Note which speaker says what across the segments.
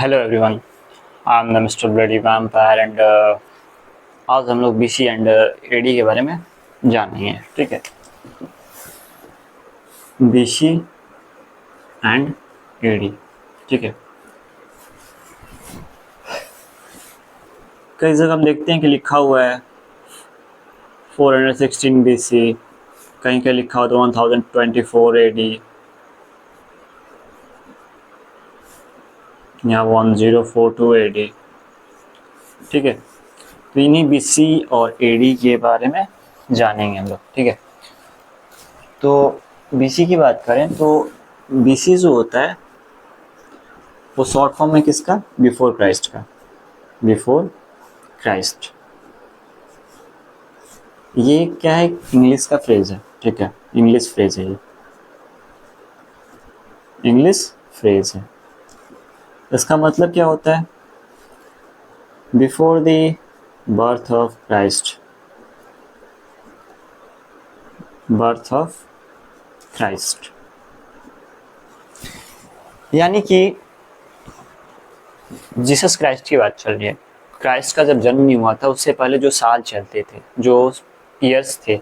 Speaker 1: Hello everyone, I am the mister bloody vampire and आज हम लोग बीसी एंड एडी के बारे में जानेंगे। ठीक है, बीसी एंड एडी। ठीक है, कई जगह हम देखते हैं कि लिखा हुआ है 416 बीसी, कहीं कहीं लिखा हुआ तो 1024 एडी या 1042 एडी। ठीक है, तो इन्हीं बीसी और एडी के बारे में जानेंगे हम लोग। ठीक है, तो बीसी की बात करें तो बीसी जो होता है वो शॉर्ट फॉर्म है किसका? बिफोर क्राइस्ट का। बिफोर क्राइस्ट, ये क्या है? इंग्लिश का फ्रेज है। ठीक है, इंग्लिश फ्रेज है, ये इंग्लिश फ्रेज है। इसका मतलब क्या होता है? Before the birth of Christ, birth of Christ, यानी कि जीसस क्राइस्ट की बात चल रही है। क्राइस्ट का जब जन्म नहीं हुआ था उससे पहले जो साल चलते थे, जो ईयर्स थे,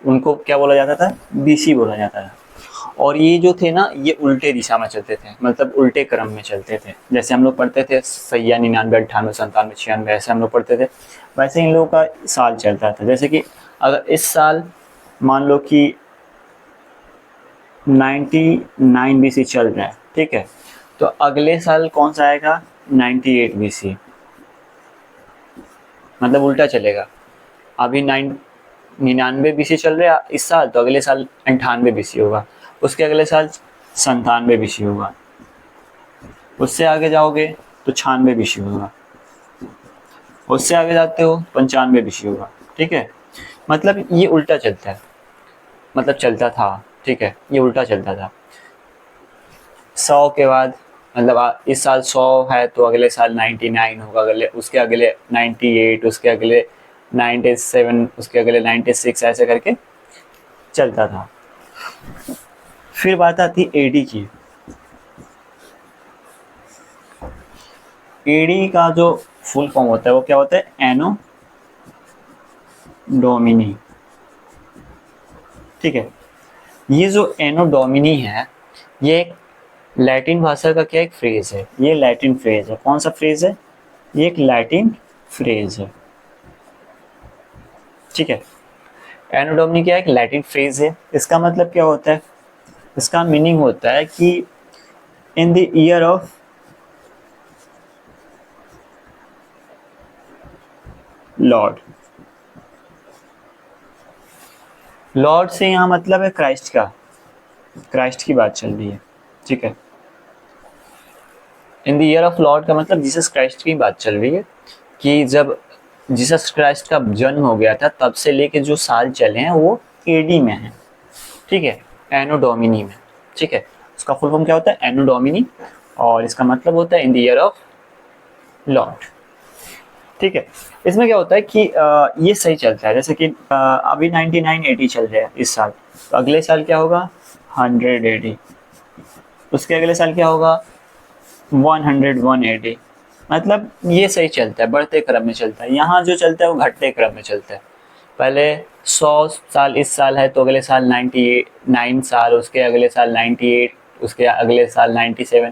Speaker 1: उनको क्या बोला जाता था? बीसी बोला जाता था। और ये जो थे ना, ये उल्टे दिशा में चलते थे, मतलब उल्टे क्रम में चलते थे। जैसे हम लोग पढ़ते थे 96, 99, 98, 97, 96, ऐसे हम लोग पढ़ते थे, वैसे इन लोगों का साल चलता था। जैसे कि अगर इस साल मान लो कि 99 बीसी चल रहा है, ठीक है, तो अगले साल कौन सा आएगा? 98 बीसी, मतलब उल्टा चलेगा। अभी 99 बीसी चल रहा है इस साल, तो अगले साल 98 बीसी होगा, उसके अगले साल 97 बीसी होगा, उससे आगे जाओगे तो 96 बीसी होगा, उससे आगे जाते हो 95 बीसी होगा। ठीक है, मतलब ये उल्टा चलता है, मतलब चलता था। ठीक है, ये उल्टा चलता था। 100 के बाद, मतलब इस साल 100 है तो अगले साल 99 होगा, अगले उसके अगले 98, उसके अगले 97, उसके अगले 96, ऐसे करके चलता था। फिर बात आती एडी की। एडी का जो फुल फॉर्म होता है वो क्या होता है? एनो डोमिनी। ठीक है, ये जो एनो डोमिनी है, ये एक लैटिन भाषा का क्या एक फ्रेज है? ये लैटिन फ्रेज है। कौन सा फ्रेज है? ये एक लैटिन फ्रेज है। ठीक है, एनो डोमिनी क्या है? एक लैटिन फ्रेज है। इसका मतलब क्या होता है? इसका मीनिंग होता है कि in the year of Lord. Lord से यहाँ मतलब है क्राइस्ट का, क्राइस्ट की बात चल रही है। ठीक है, in the year of Lord का मतलब जीसस क्राइस्ट की बात चल रही है कि जब जीसस क्राइस्ट का जन्म हो गया था तब से लेके जो साल चले हैं वो एडी में है। ठीक है, एनो डोमिनी में। ठीक है, उसका फुल फॉर्म क्या होता है? एनो डोमिनी, और इसका मतलब होता है in the year of Lord. ठीक है, इसमें क्या होता है कि ये सही चलता है। जैसे कि अभी 99 80 चल रहा है इस साल, तो अगले साल क्या होगा? 100 80, उसके अगले साल क्या होगा? 101 80। मतलब ये सही चलता है, बढ़ते क्रम में चलता है। यहाँ जो चलता है वो घटते क्रम में चलता है। पहले 100 साल इस साल है तो अगले साल 99 साल, उसके अगले साल 98, उसके अगले साल 97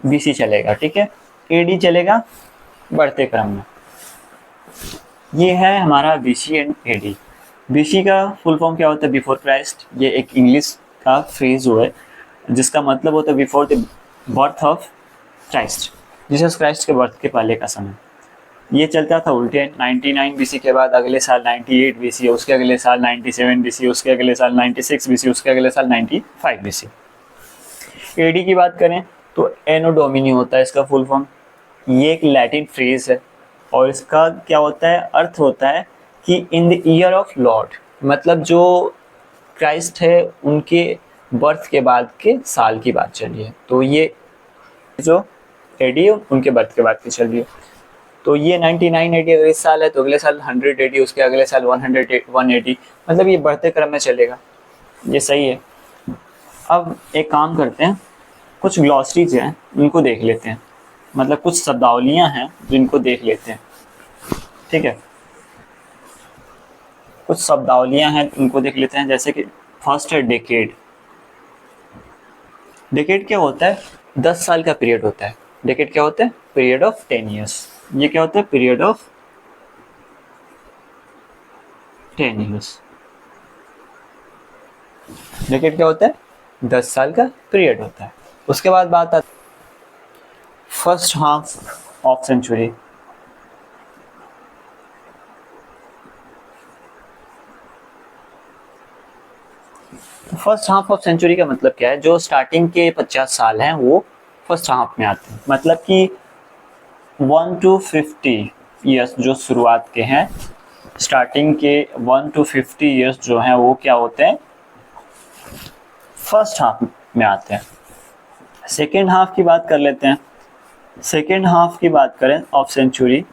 Speaker 1: बीसी चलेगा। ठीक है, एडी चलेगा बढ़ते क्रम में। ये है हमारा बीसी एंड एडी। बीसी का फुल फॉर्म क्या होता है? Before Christ. ये एक इंग्लिश का फ्रेज है जिसका मतलब होता है before the birth of Christ, Jesus Christ के बर्थ के पहले का समय। ये चलता था उल्टे। 99 बीसी के बाद अगले साल 98 बीसी, उसके अगले साल 97 बीसी, उसके अगले साल 96 बीसी, उसके अगले साल 95 बीसी। एडी की बात करें तो एनो डोमिनी होता है इसका फुल फॉर्म। ये एक लैटिन फ्रेज है और इसका क्या होता है? अर्थ होता है कि in the year of Lord, मतलब जो क्राइस्ट है उनके बर्थ के बाद के साल की बात चल रही है। तो ये जो एडी है उनके बर्थ के बाद की चल रही है। तो ये 99 80 अगर इस साल है तो अगले साल 100 80, उसके अगले साल 100 180, मतलब ये बढ़ते क्रम में चलेगा। ये सही है। अब एक काम करते हैं, कुछ ग्लॉसरीज हैं उनको देख लेते हैं। मतलब कुछ शब्दावलियां हैं जिनको देख लेते हैं, ठीक है। कुछ शब्दावलियां हैं उनको देख लेते हैं, जैसे कि फर्स्ट है डेकेड। डेकेड क्या होता है? 10 साल का पीरियड होता है। डेकेड क्या होता है? Period of 10 years. ये क्या होता है? Period of 10 years. डेकेड क्या होता है? 10 साल का पीरियड होता है। उसके बाद बात आती first half of century. First half of century का मतलब क्या है? जो स्टार्टिंग के 50 साल हैं वो फर्स्ट हाफ में आते हैं। मतलब कि 1 to 50 ईयर्स जो शुरुआत के हैं, स्टार्टिंग के 1 to 50 ईयर्स जो हैं वो क्या होते हैं? फर्स्ट हाफ में आते हैं। सेकेंड हाफ की बात कर लेते हैं। सेकेंड हाफ की बात करें ऑफ सेंचुरी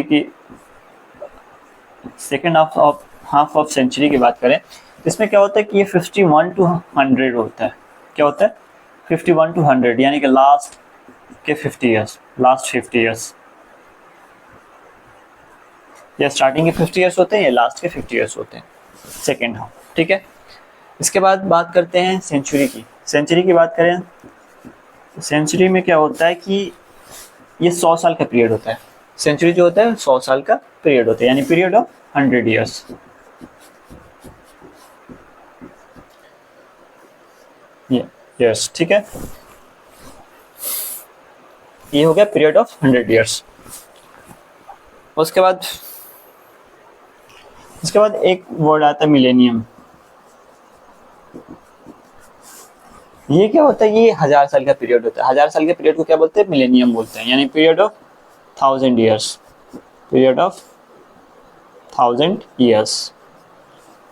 Speaker 1: की सेकेंड हाफ ऑफ सेंचुरी की बात करें, इसमें क्या होता है कि ये 51 to 100 होता है। क्या होता है? 51 to 100, यानी कि लास्ट के 50 ईयर्स, लास्ट 50 ईयर्स, या स्टार्टिंग के 50 ईयर्स होते हैं या लास्ट के 50 ईयर्स होते हैं, सेकेंड हाफ, ठीक है। इसके बाद बात करते हैं सेंचुरी की। सेंचुरी की बात करें, सेंचुरी में क्या होता है कि ये 100 साल का पीरियड होता है। सेंचुरी जो होता है 100 साल का पीरियड होता है, यानी पीरियड ऑफ 100 ईयर्स। यस, ठीक है। ये हो गया पीरियड ऑफ 100 ईयर्स। उसके बाद एक वर्ड आता है मिलेनियम। ये क्या होता है? ये 1000 साल का पीरियड होता है। 1000 साल के पीरियड को क्या बोलते हैं? मिलेनियम बोलते हैं, यानी period of 1000 years. Period of 1000 years,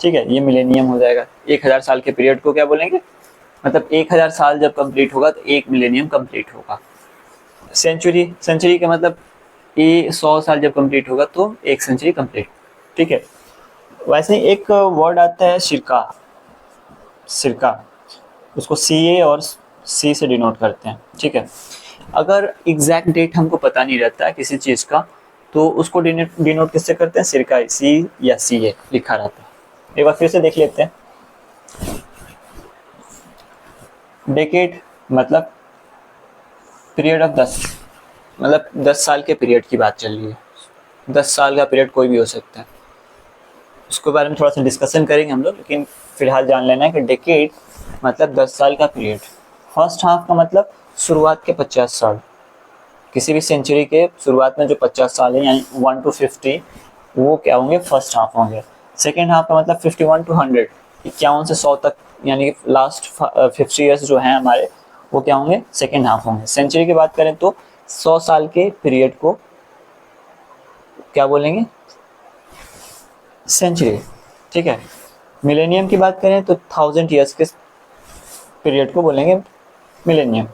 Speaker 1: ठीक है। ये मिलेनियम हो जाएगा। 1000 साल के पीरियड को क्या बोलेंगे? मतलब 1000 साल जब कंप्लीट होगा तो एक मिलेनियम कंप्लीट होगा। सेंचुरी का मतलब ये 100 साल जब कंप्लीट होगा तो एक सेंचुरी कंप्लीट, ठीक है। वैसे ही एक वर्ड आता है सिरका, उसको CA और C से डिनोट करते हैं, ठीक है। अगर एग्जैक्ट डेट हमको पता नहीं रहता है किसी चीज़ का, तो उसको डिनोट किससे करते हैं? सिरका, C या CA लिखा रहता है। एक बार फिर से देख लेते हैं। डेकेड मतलब पीरियड ऑफ 10, मतलब 10 साल के पीरियड की बात चल रही है। 10 साल का पीरियड कोई भी हो सकता है, उसके बारे में थोड़ा सा डिस्कशन करेंगे हम लोग, लेकिन फिलहाल जान लेना है कि डेकेड मतलब 10 साल का पीरियड। फर्स्ट हाफ का मतलब शुरुआत के 50 साल। किसी भी सेंचुरी के शुरुआत में जो 50 साल है, यानी 1 to 50, वो क्या होंगे? फर्स्ट हाफ होंगे। सेकेंड हाफ का मतलब 51 to 100, 51 से 100 तक, यानी कि लास्ट 50 ईयर्स जो हैं हमारे, वो क्या होंगे? सेकेंड हाफ होंगे। सेंचुरी की बात करें तो 100 साल के पीरियड को क्या बोलेंगे? सेंचुरी, ठीक है। मिलेनियम की बात करें तो 1000 ईयर्स के पीरियड को बोलेंगे मिलेनियम।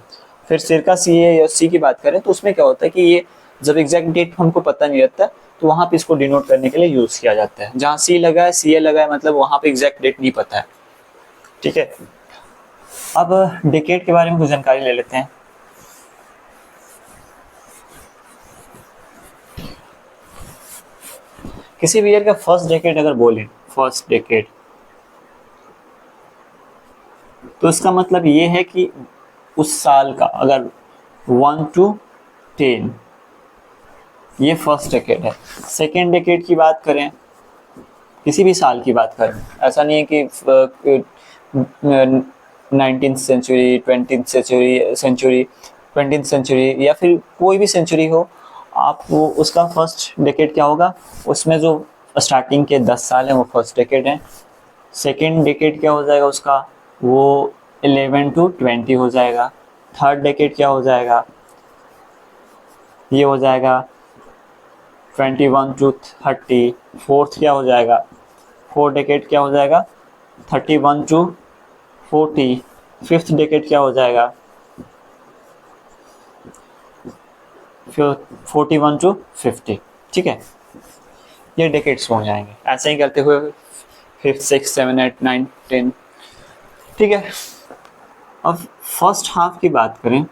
Speaker 1: फिर सिरका CA या C की बात करें तो उसमें क्या होता है कि ये जब एग्जैक्ट डेट हमको पता नहीं रहता तो वहाँ पे इसको डिनोट करने के लिए यूज़ किया जाता है। जहाँ C लगा है, CA लगा है, मतलब वहाँ पे एग्जैक्ट डेट नहीं पता है, ठीक है। अब डेकेड के बारे में कुछ जानकारी ले लेते हैं। किसी भी ईयर का फर्स्ट डेकेड अगर बोलें, फर्स्ट डेकेड, तो इसका मतलब ये है कि उस साल का, अगर 1 to 10, ये फर्स्ट डेकेड है। सेकेंड डेकेड की बात करें, किसी भी साल की बात करें, ऐसा नहीं है कि 19th सेंचुरी, 20th सेंचुरी या फिर कोई भी सेंचुरी हो, आपको उसका फर्स्ट डेकेड क्या होगा? उसमें जो स्टार्टिंग के 10 साल हैं वो फर्स्ट डेकेड हैं। सेकेंड डेकेड क्या हो जाएगा उसका? वो 11 to 20 हो जाएगा। थर्ड डेकेड क्या हो जाएगा? ये हो जाएगा 21 to 30। फोर्थ क्या हो जाएगा? फोर्थ डेकेड क्या हो जाएगा? 31 to 40। फिफ्थ डेकेड क्या हो जाएगा? 41 to 50, ठीक है। ये डेकेड्स हो जाएंगे। ऐसे ही करते हुए 5th 6th 7th 8th 9th 10th, ठीक है। अब फर्स्ट हाफ की बात करें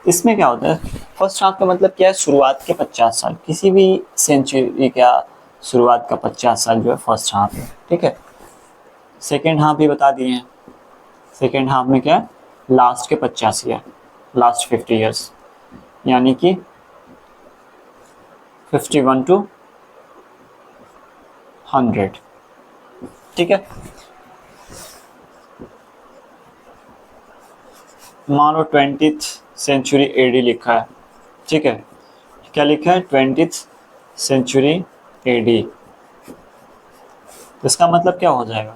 Speaker 1: इसमें क्या होता है, फर्स्ट हाफ का मतलब क्या है, शुरुआत के 50 साल, किसी भी सेंचुरी का शुरुआत का 50 साल जो है फर्स्ट हाफ है, ठीक है। सेकेंड हाफ भी बता दिए हैं, सेकेंड हाफ में क्या है, लास्ट के 50 ईयर, लास्ट 50 ईयर्स, यानी कि 51 to 100, ठीक है। मान लो 20th सेंचुरी एडी लिखा है, ठीक है, क्या लिखा है, 20th सेंचुरी एडी, इसका मतलब क्या हो जाएगा,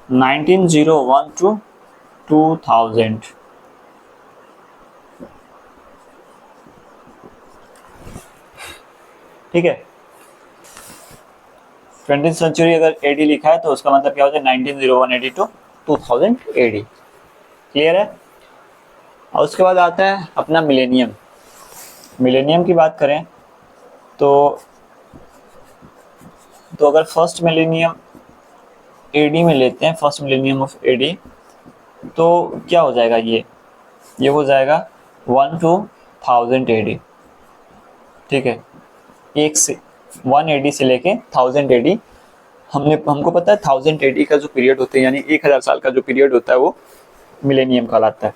Speaker 1: 1901 to 2000, ठीक है। 20th सेंचुरी अगर एडी लिखा है तो उसका मतलब क्या होता है, 1901 एडी टू 2000 एडी, क्लियर है। और उसके बाद आता है अपना मिलेनियम। मिलेनियम की बात करें तो अगर फर्स्ट मिलेनियम एडी में लेते हैं, फर्स्ट मिलेनियम ऑफ एडी, तो क्या हो जाएगा, ये हो जाएगा 1 to 1000 एडी, ठीक है। एक से 1 एडी से लेके 1000 एडी, हमको पता है 1000 एडी का जो पीरियड होता है, यानी 1000 साल का जो पीरियड होता है वो मिलेनियम कहलाता है।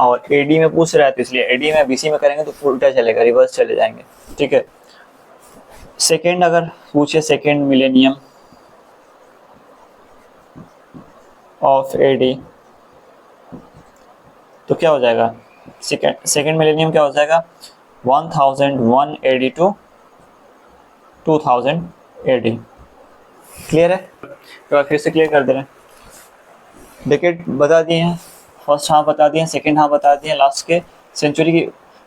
Speaker 1: और एडी में पूछ रहा है तो इसलिए एडी में बीसी में करेंगे तो उल्टा चलेगा, रिवर्स चले जाएंगे, ठीक है। सेकेंड अगर पूछे, सेकेंड मिलेनियम ऑफ एडी, तो क्या हो जाएगा, सेकेंड मिलेनियम क्या हो जाएगा, 1001 एडी टू 2000 एडी, क्लियर है। तो फिर से क्लियर कर दे रहे हैं, डेकेड बता दिए हैं, फर्स्ट हाफ बता दिए, सेकेंड हाफ बता दिए, लास्ट के सेंचुरी की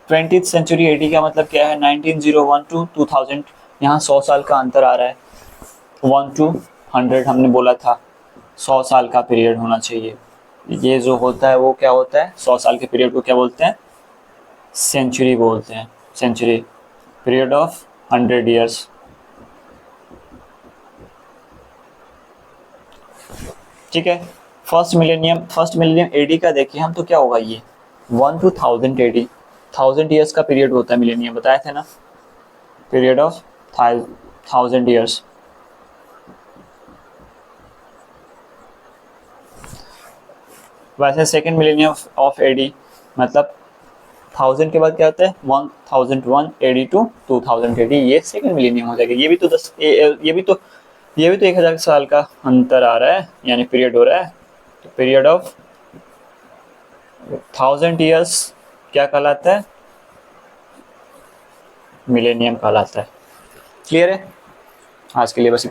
Speaker 1: 20th सेंचुरी एडी का मतलब क्या है, 1901 to 2000, यहाँ 100 साल का अंतर आ रहा है, 1 to 100 हमने बोला था 100 साल का पीरियड होना चाहिए, ये जो होता है वो क्या होता है, 100 साल के पीरियड को क्या बोलते हैं, सेंचुरी बोलते हैं, सेंचुरी, पीरियड ऑफ 100 ईयर्स, ठीक है। फर्स्ट मिलेनियम एडी का देखिए हम, तो क्या होगा, ये 1 to 1000 एडी, 1000 ईयर्स का पीरियड होता है मिलेनियम, बताए थे ना, पीरियड ऑफ 1000 ईयर्स। वैसे सेकेंड मिलेनियम ऑफ एडी मतलब 1000 के बाद क्या होता है, 1001 एडी टू 2000 एडी, ये सेकेंड मिलेनियम हो जाएगा। ये भी तो 1000 साल का अंतर आ रहा है, यानी पीरियड हो रहा है, तो पीरियड ऑफ 1000 ईयर्स क्या कहलाता है, मिलेनियम कहलाता है, क्लियर है। आज के लिए बस इतना।